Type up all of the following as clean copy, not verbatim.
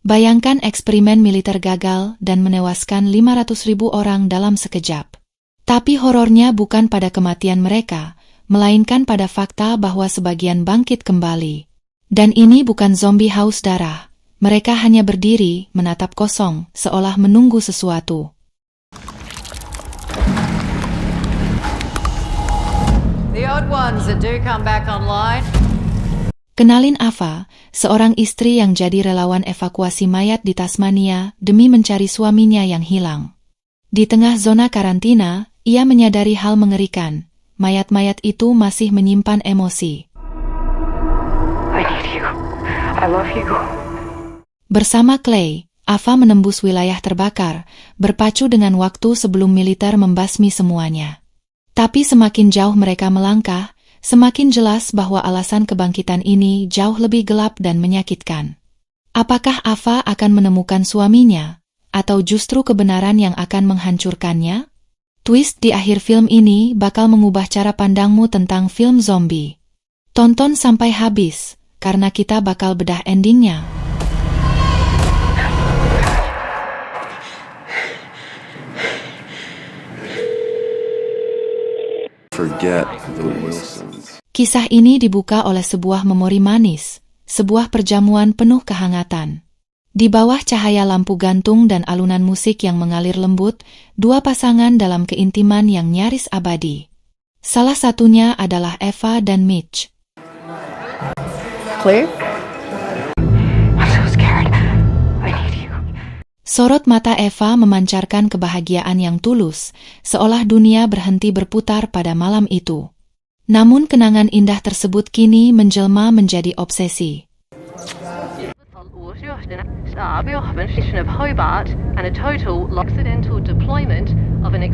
Bayangkan eksperimen militer gagal dan menewaskan 500.000 orang dalam sekejap. Tapi horornya bukan pada kematian mereka, melainkan pada fakta bahwa sebagian bangkit kembali. Dan ini bukan zombie haus darah. Mereka hanya berdiri, menatap kosong, seolah menunggu sesuatu. The odd ones that do come back online. Kenalin Ava, seorang istri yang jadi relawan evakuasi mayat di Tasmania demi mencari suaminya yang hilang. Di tengah zona karantina, ia menyadari hal mengerikan. Mayat-mayat itu masih menyimpan emosi. I need you. I love you. Bersama Clay, Ava menembus wilayah terbakar, berpacu dengan waktu sebelum militer membasmi semuanya. Tapi semakin jauh mereka melangkah, semakin jelas bahwa alasan kebangkitan ini jauh lebih gelap dan menyakitkan. Apakah Ava akan menemukan suaminya, atau justru kebenaran yang akan menghancurkannya? Twist di akhir film ini bakal mengubah cara pandangmu tentang film zombie. Tonton sampai habis, karena kita bakal bedah endingnya. Forget the Wilsons. Kisah ini dibuka oleh sebuah memori manis, sebuah perjamuan penuh kehangatan. Di bawah cahaya lampu gantung dan alunan musik yang mengalir lembut, dua pasangan dalam keintiman yang nyaris abadi. Salah satunya adalah Eva dan Mitch. Claire? I'm so scared. I need you. Sorot mata Eva memancarkan kebahagiaan yang tulus, seolah dunia berhenti berputar pada malam itu. Namun kenangan indah tersebut kini menjelma menjadi obsesi. Of Hobart and a total accidental deployment of an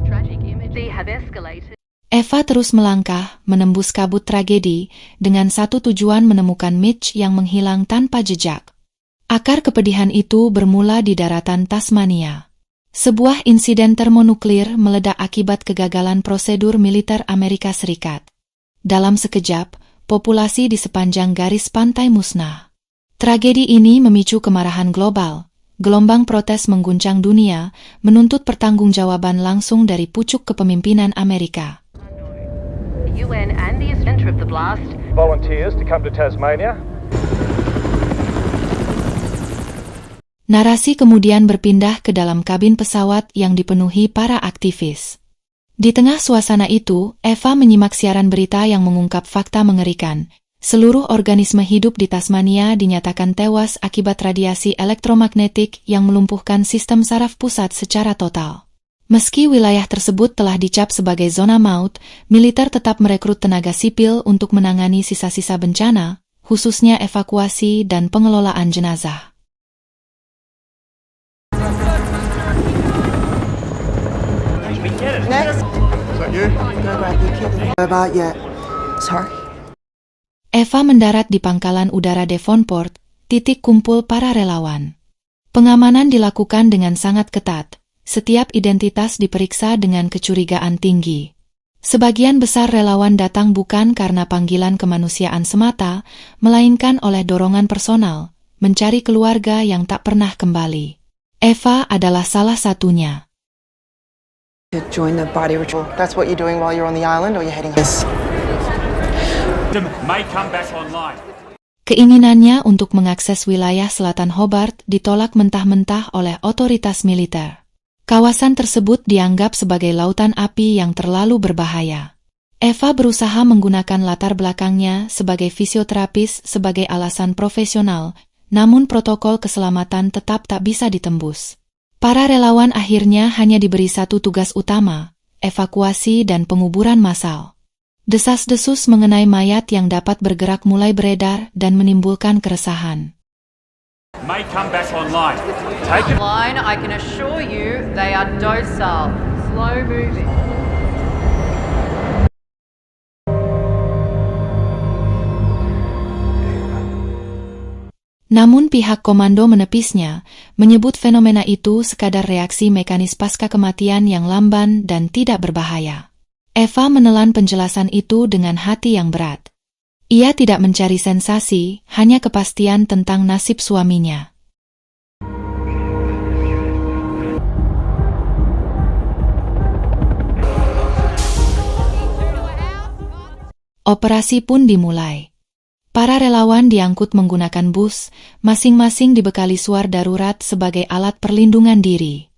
tragic image have escalated. Eva terus melangkah, menembus kabut tragedi, dengan satu tujuan menemukan Mitch yang menghilang tanpa jejak. Akar kepedihan itu bermula di daratan Tasmania. Sebuah insiden termonuklir meledak akibat kegagalan prosedur militer Amerika Serikat. Dalam sekejap, populasi di sepanjang garis pantai musnah. Tragedi ini memicu kemarahan global. Gelombang protes mengguncang dunia, menuntut pertanggungjawaban langsung dari pucuk kepemimpinan Amerika. UN and the center of the blast. Volunteers to come to Tasmania. Narasi kemudian berpindah ke dalam kabin pesawat yang dipenuhi para aktivis. Di tengah suasana itu, Eva menyimak siaran berita yang mengungkap fakta mengerikan. Seluruh organisme hidup di Tasmania dinyatakan tewas akibat radiasi elektromagnetik yang melumpuhkan sistem saraf pusat secara total. Meski wilayah tersebut telah dicap sebagai zona maut, militer tetap merekrut tenaga sipil untuk menangani sisa-sisa bencana, khususnya evakuasi dan pengelolaan jenazah. Next. Is that you? Go grab your kids. Hobart yet. Sorry. Eva mendarat di pangkalan udara Devonport, titik kumpul para relawan. Pengamanan dilakukan dengan sangat ketat. Setiap identitas diperiksa dengan kecurigaan tinggi. Sebagian besar relawan datang bukan karena panggilan kemanusiaan semata, melainkan oleh dorongan personal, mencari keluarga yang tak pernah kembali. Eva adalah salah satunya. To join the body ritual. That's what you're doing while you're on the island, or you're heading this? May come back online. Keinginannya untuk mengakses wilayah selatan Hobart ditolak mentah-mentah oleh otoritas militer. Kawasan tersebut dianggap sebagai lautan api yang terlalu berbahaya. Eva berusaha menggunakan latar belakangnya sebagai fisioterapis sebagai alasan profesional, namun protokol keselamatan tetap tak bisa ditembus. Para relawan akhirnya hanya diberi satu tugas utama, evakuasi dan penguburan massal. Desas-desus mengenai mayat yang dapat bergerak mulai beredar dan menimbulkan keresahan. May come back online. Take it. Line, I can assure you they are docile, slow moving. Namun pihak komando menepisnya, menyebut fenomena itu sekadar reaksi mekanis pasca kematian yang lamban dan tidak berbahaya. Eva menelan penjelasan itu dengan hati yang berat. Ia tidak mencari sensasi, hanya kepastian tentang nasib suaminya. Operasi pun dimulai. Para relawan diangkut menggunakan bus, masing-masing dibekali suar darurat sebagai alat perlindungan diri.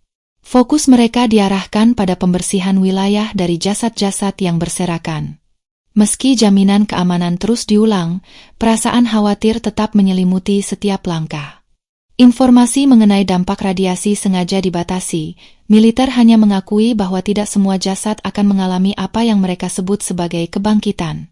Fokus mereka diarahkan pada pembersihan wilayah dari jasad-jasad yang berserakan. Meski jaminan keamanan terus diulang, perasaan khawatir tetap menyelimuti setiap langkah. Informasi mengenai dampak radiasi sengaja dibatasi. Militer hanya mengakui bahwa tidak semua jasad akan mengalami apa yang mereka sebut sebagai kebangkitan.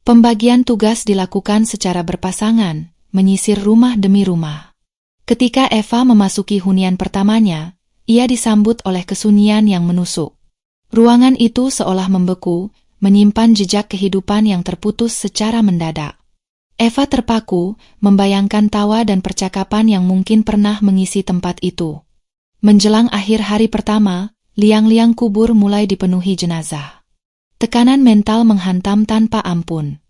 Pembagian tugas dilakukan secara berpasangan, menyisir rumah demi rumah. Ketika Eva memasuki hunian pertamanya, ia disambut oleh kesunyian yang menusuk. Ruangan itu seolah membeku, menyimpan jejak kehidupan yang terputus secara mendadak. Eva terpaku, membayangkan tawa dan percakapan yang mungkin pernah mengisi tempat itu. Menjelang akhir hari pertama, liang-liang kubur mulai dipenuhi jenazah. Tekanan mental menghantam tanpa ampun.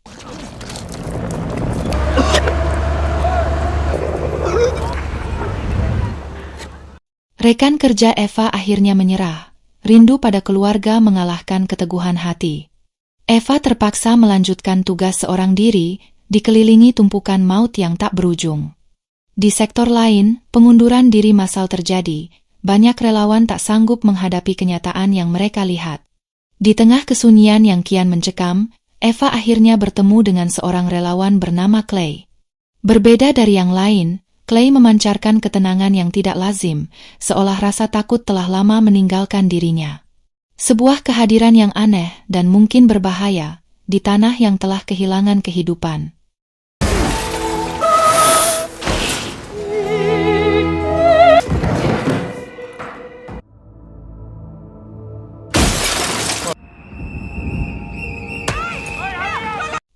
Rekan kerja Eva akhirnya menyerah. Rindu pada keluarga mengalahkan keteguhan hati. Eva terpaksa melanjutkan tugas seorang diri, dikelilingi tumpukan maut yang tak berujung. Di sektor lain, pengunduran diri massal terjadi. Banyak relawan tak sanggup menghadapi kenyataan yang mereka lihat. Di tengah kesunyian yang kian mencekam, Eva akhirnya bertemu dengan seorang relawan bernama Clay. Berbeda dari yang lain, Clay memancarkan ketenangan yang tidak lazim, seolah rasa takut telah lama meninggalkan dirinya. Sebuah kehadiran yang aneh dan mungkin berbahaya, di tanah yang telah kehilangan kehidupan.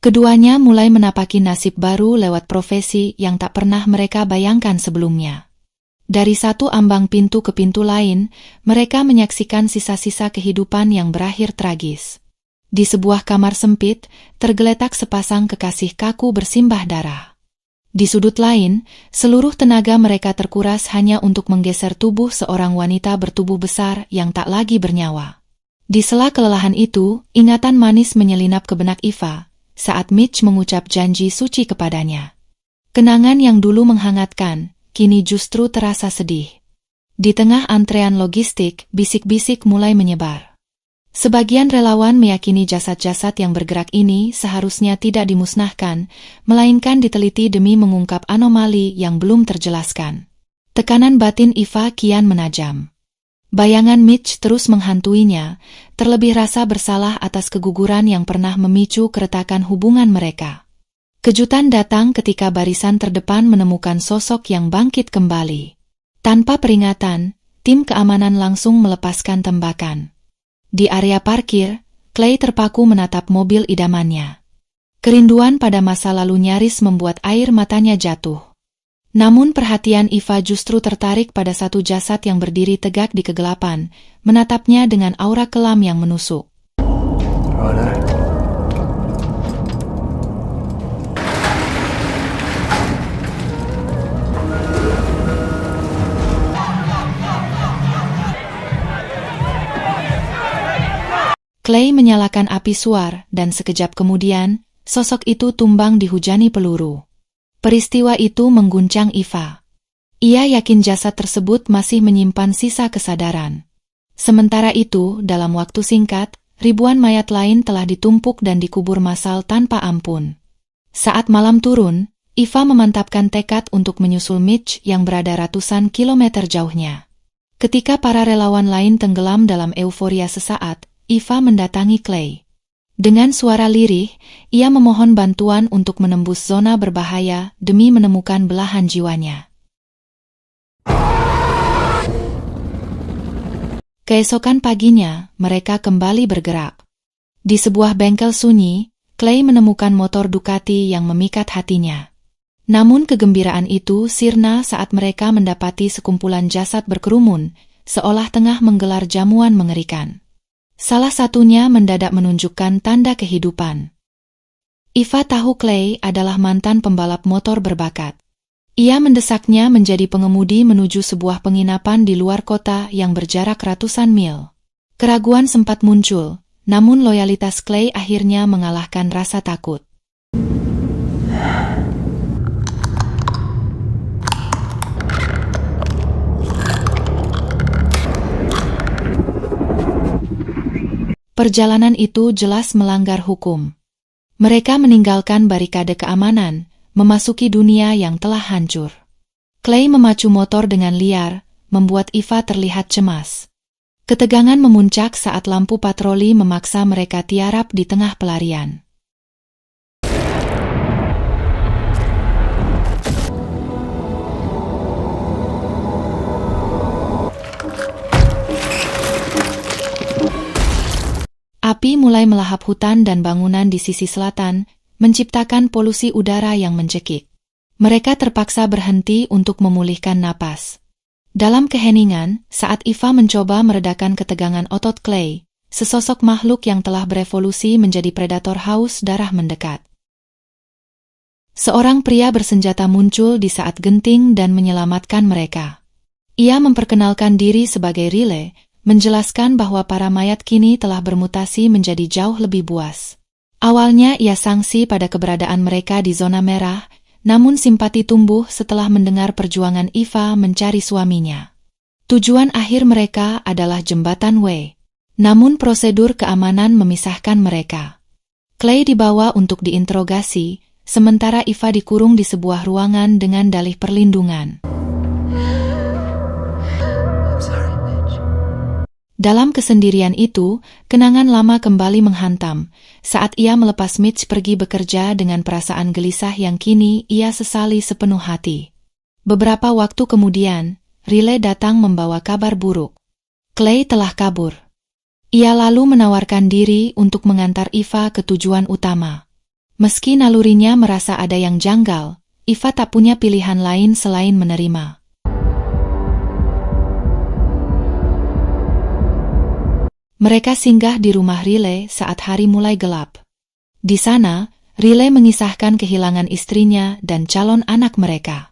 Keduanya mulai menapaki nasib baru lewat profesi yang tak pernah mereka bayangkan sebelumnya. Dari satu ambang pintu ke pintu lain, mereka menyaksikan sisa-sisa kehidupan yang berakhir tragis. Di sebuah kamar sempit, tergeletak sepasang kekasih kaku bersimbah darah. Di sudut lain, seluruh tenaga mereka terkuras hanya untuk menggeser tubuh seorang wanita bertubuh besar yang tak lagi bernyawa. Di sela kelelahan itu, ingatan manis menyelinap ke benak Eva saat Mitch mengucap janji suci kepadanya. Kenangan yang dulu menghangatkan, kini justru terasa sedih. Di tengah antrean logistik, bisik-bisik mulai menyebar. Sebagian relawan meyakini jasad-jasad yang bergerak ini seharusnya tidak dimusnahkan, melainkan diteliti demi mengungkap anomali yang belum terjelaskan. Tekanan batin Eva kian menajam. Bayangan Mitch terus menghantuinya, terlebih rasa bersalah atas keguguran yang pernah memicu keretakan hubungan mereka. Kejutan datang ketika barisan terdepan menemukan sosok yang bangkit kembali. Tanpa peringatan, tim keamanan langsung melepaskan tembakan. Di area parkir, Clay terpaku menatap mobil idamannya. Kerinduan pada masa lalu nyaris membuat air matanya jatuh. Namun perhatian Eva justru tertarik pada satu jasad yang berdiri tegak di kegelapan, menatapnya dengan aura kelam yang menusuk. Clay menyalakan api suar dan sekejap kemudian, sosok itu tumbang dihujani peluru. Peristiwa itu mengguncang Eva. Ia yakin jasad tersebut masih menyimpan sisa kesadaran. Sementara itu, dalam waktu singkat, ribuan mayat lain telah ditumpuk dan dikubur massal tanpa ampun. Saat malam turun, Eva memantapkan tekad untuk menyusul Mitch yang berada ratusan kilometer jauhnya. Ketika para relawan lain tenggelam dalam euforia sesaat, Eva mendatangi Clay. Dengan suara lirih, ia memohon bantuan untuk menembus zona berbahaya demi menemukan belahan jiwanya. Keesokan paginya, mereka kembali bergerak. Di sebuah bengkel sunyi, Clay menemukan motor Ducati yang memikat hatinya. Namun kegembiraan itu sirna saat mereka mendapati sekumpulan jasad berkerumun, seolah tengah menggelar jamuan mengerikan. Salah satunya mendadak menunjukkan tanda kehidupan. Eva tahu Clay adalah mantan pembalap motor berbakat. Ia mendesaknya menjadi pengemudi menuju sebuah penginapan di luar kota yang berjarak ratusan mil. Keraguan sempat muncul, namun loyalitas Clay akhirnya mengalahkan rasa takut. Perjalanan itu jelas melanggar hukum. Mereka meninggalkan barikade keamanan, memasuki dunia yang telah hancur. Clay memacu motor dengan liar, membuat Eva terlihat cemas. Ketegangan memuncak saat lampu patroli memaksa mereka tiarap di tengah pelarian. Api mulai melahap hutan dan bangunan di sisi selatan, menciptakan polusi udara yang mencekik. Mereka terpaksa berhenti untuk memulihkan napas. Dalam keheningan, saat Eva mencoba meredakan ketegangan otot Clay, sesosok makhluk yang telah berevolusi menjadi predator haus darah mendekat. Seorang pria bersenjata muncul di saat genting dan menyelamatkan mereka. Ia memperkenalkan diri sebagai Riley, menjelaskan bahwa para mayat kini telah bermutasi menjadi jauh lebih buas. Awalnya ia sangsi pada keberadaan mereka di zona merah, namun simpati tumbuh setelah mendengar perjuangan Eva mencari suaminya. Tujuan akhir mereka adalah jembatan W. Namun prosedur keamanan memisahkan mereka. Clay dibawa untuk diinterogasi, sementara Eva dikurung di sebuah ruangan dengan dalih perlindungan. Dalam kesendirian itu, kenangan lama kembali menghantam, saat ia melepas Mitch pergi bekerja dengan perasaan gelisah yang kini ia sesali sepenuh hati. Beberapa waktu kemudian, Riley datang membawa kabar buruk. Clay telah kabur. Ia lalu menawarkan diri untuk mengantar Eva ke tujuan utama. Meski nalurinya merasa ada yang janggal, Eva tak punya pilihan lain selain menerima. Mereka singgah di rumah Riley saat hari mulai gelap. Di sana, Riley mengisahkan kehilangan istrinya dan calon anak mereka.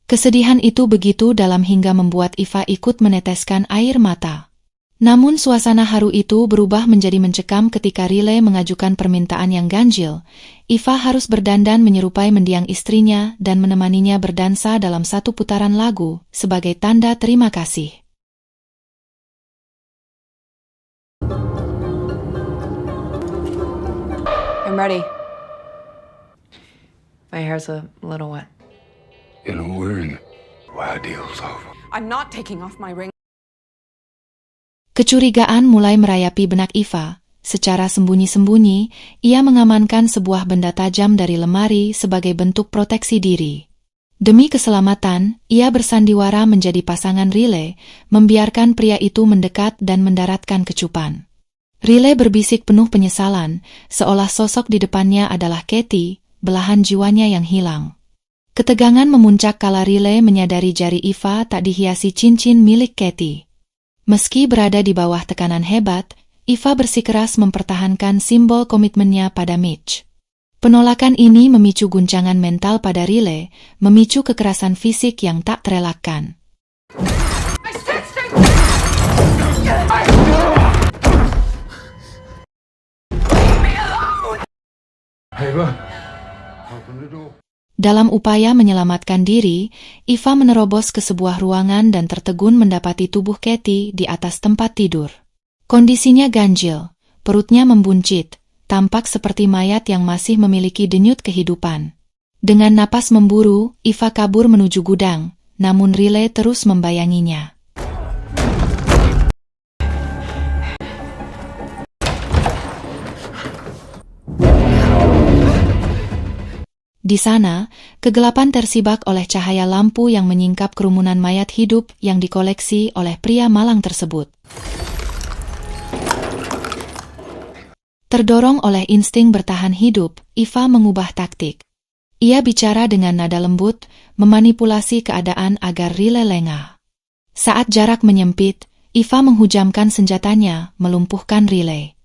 Kesedihan itu begitu dalam hingga membuat Eva ikut meneteskan air mata. Namun suasana haru itu berubah menjadi mencekam ketika Riley mengajukan permintaan yang ganjil. Eva harus berdandan menyerupai mendiang istrinya dan menemaninya berdansa dalam satu putaran lagu sebagai tanda terima kasih. I'm ready. My hair's a little wet. You know, we're in. Why deal's over. I'm not taking off my ring. Kecurigaan mulai merayapi benak Eva. Secara sembunyi-sembunyi, ia mengamankan sebuah benda tajam dari lemari sebagai bentuk proteksi diri. Demi keselamatan, ia bersandiwara menjadi pasangan Riley, membiarkan pria itu mendekat dan mendaratkan kecupan. Riley berbisik penuh penyesalan, seolah sosok di depannya adalah Katie, belahan jiwanya yang hilang. Ketegangan memuncak kala Riley menyadari jari Eva tak dihiasi cincin milik Katie. Meski berada di bawah tekanan hebat, Eva bersikeras mempertahankan simbol komitmennya pada Mitch. Penolakan ini memicu guncangan mental pada Riley, memicu kekerasan fisik yang tak terelakkan. Dalam upaya menyelamatkan diri, Eva menerobos ke sebuah ruangan dan tertegun mendapati tubuh Katie di atas tempat tidur. Kondisinya ganjil, perutnya membuncit, tampak seperti mayat yang masih memiliki denyut kehidupan. Dengan napas memburu, Eva kabur menuju gudang, namun Riley terus membayanginya. Di sana, kegelapan tersibak oleh cahaya lampu yang menyingkap kerumunan mayat hidup yang dikoleksi oleh pria malang tersebut. Terdorong oleh insting bertahan hidup, Eva mengubah taktik. Ia bicara dengan nada lembut, memanipulasi keadaan agar Riley lengah. Saat jarak menyempit, Eva menghujamkan senjatanya, melumpuhkan Riley.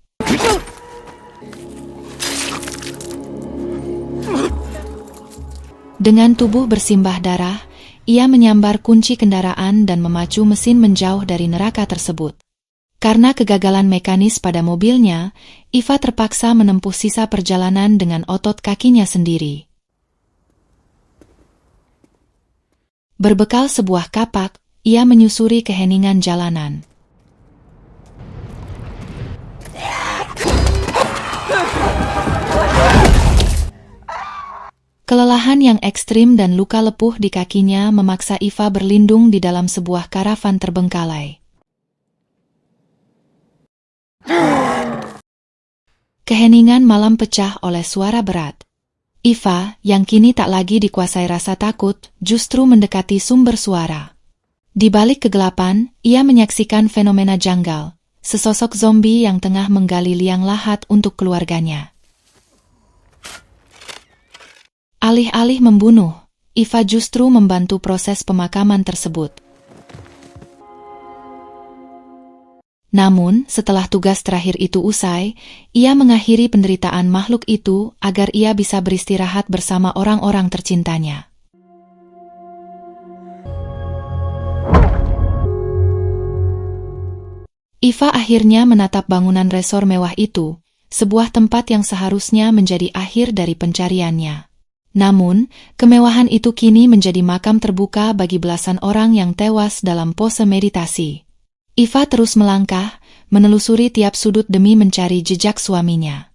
Dengan tubuh bersimbah darah, ia menyambar kunci kendaraan dan memacu mesin menjauh dari neraka tersebut. Karena kegagalan mekanis pada mobilnya, Eva terpaksa menempuh sisa perjalanan dengan otot kakinya sendiri. Berbekal sebuah kapak, ia menyusuri keheningan jalanan. Kelelahan yang ekstrim dan luka lepuh di kakinya memaksa Eva berlindung di dalam sebuah karavan terbengkalai. Keheningan malam pecah oleh suara berat. Eva, yang kini tak lagi dikuasai rasa takut, justru mendekati sumber suara. Di balik kegelapan, ia menyaksikan fenomena janggal, sesosok zombie yang tengah menggali liang lahat untuk keluarganya. Alih-alih membunuh, Eva justru membantu proses pemakaman tersebut. Namun, setelah tugas terakhir itu usai, ia mengakhiri penderitaan makhluk itu agar ia bisa beristirahat bersama orang-orang tercintanya. Eva akhirnya menatap bangunan resor mewah itu, sebuah tempat yang seharusnya menjadi akhir dari pencariannya. Namun, kemewahan itu kini menjadi makam terbuka bagi belasan orang yang tewas dalam pose meditasi. Eva terus melangkah, menelusuri tiap sudut demi mencari jejak suaminya.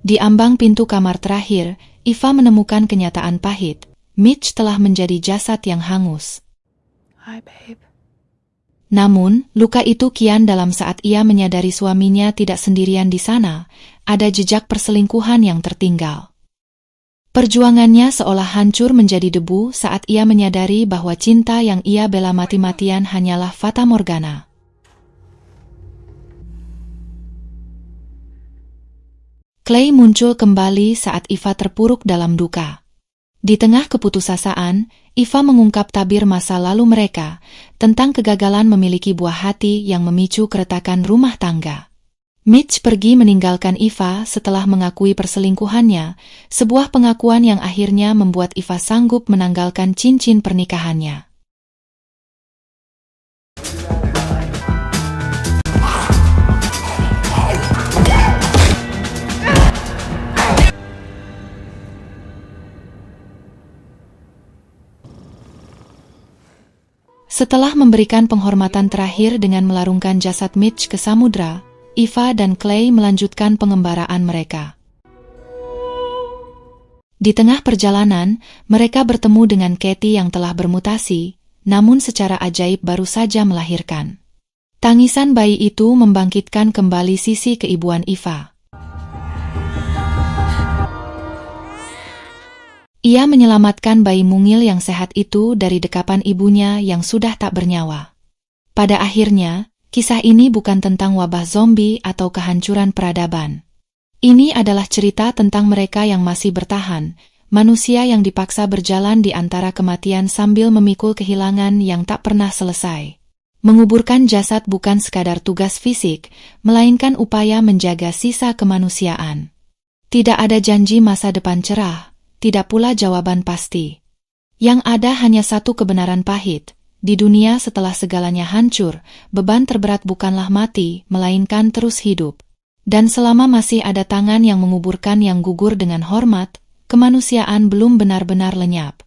Di ambang pintu kamar terakhir, Eva menemukan kenyataan pahit. Mitch telah menjadi jasad yang hangus. Hi, babe. Namun, luka itu kian dalam saat ia menyadari suaminya tidak sendirian di sana, ada jejak perselingkuhan yang tertinggal. Perjuangannya seolah hancur menjadi debu saat ia menyadari bahwa cinta yang ia bela mati-matian hanyalah fata morgana. Clay muncul kembali saat Eva terpuruk dalam duka. Di tengah keputusasaan, Eva mengungkap tabir masa lalu mereka, tentang kegagalan memiliki buah hati yang memicu keretakan rumah tangga. Mitch pergi meninggalkan Eva setelah mengakui perselingkuhannya, sebuah pengakuan yang akhirnya membuat Eva sanggup menanggalkan cincin pernikahannya. Setelah memberikan penghormatan terakhir dengan melarungkan jasad Mitch ke samudra, Eva dan Clay melanjutkan pengembaraan mereka. Di tengah perjalanan, mereka bertemu dengan Katie yang telah bermutasi, namun secara ajaib baru saja melahirkan. Tangisan bayi itu membangkitkan kembali sisi keibuan Eva. Ia menyelamatkan bayi mungil yang sehat itu dari dekapan ibunya yang sudah tak bernyawa. Pada akhirnya, kisah ini bukan tentang wabah zombie atau kehancuran peradaban. Ini adalah cerita tentang mereka yang masih bertahan, manusia yang dipaksa berjalan di antara kematian sambil memikul kehilangan yang tak pernah selesai. Menguburkan jasad bukan sekadar tugas fisik, melainkan upaya menjaga sisa kemanusiaan. Tidak ada janji masa depan cerah, tidak pula jawaban pasti. Yang ada hanya satu kebenaran pahit. Di dunia setelah segalanya hancur, beban terberat bukanlah mati, melainkan terus hidup. Dan selama masih ada tangan yang menguburkan yang gugur dengan hormat, kemanusiaan belum benar-benar lenyap.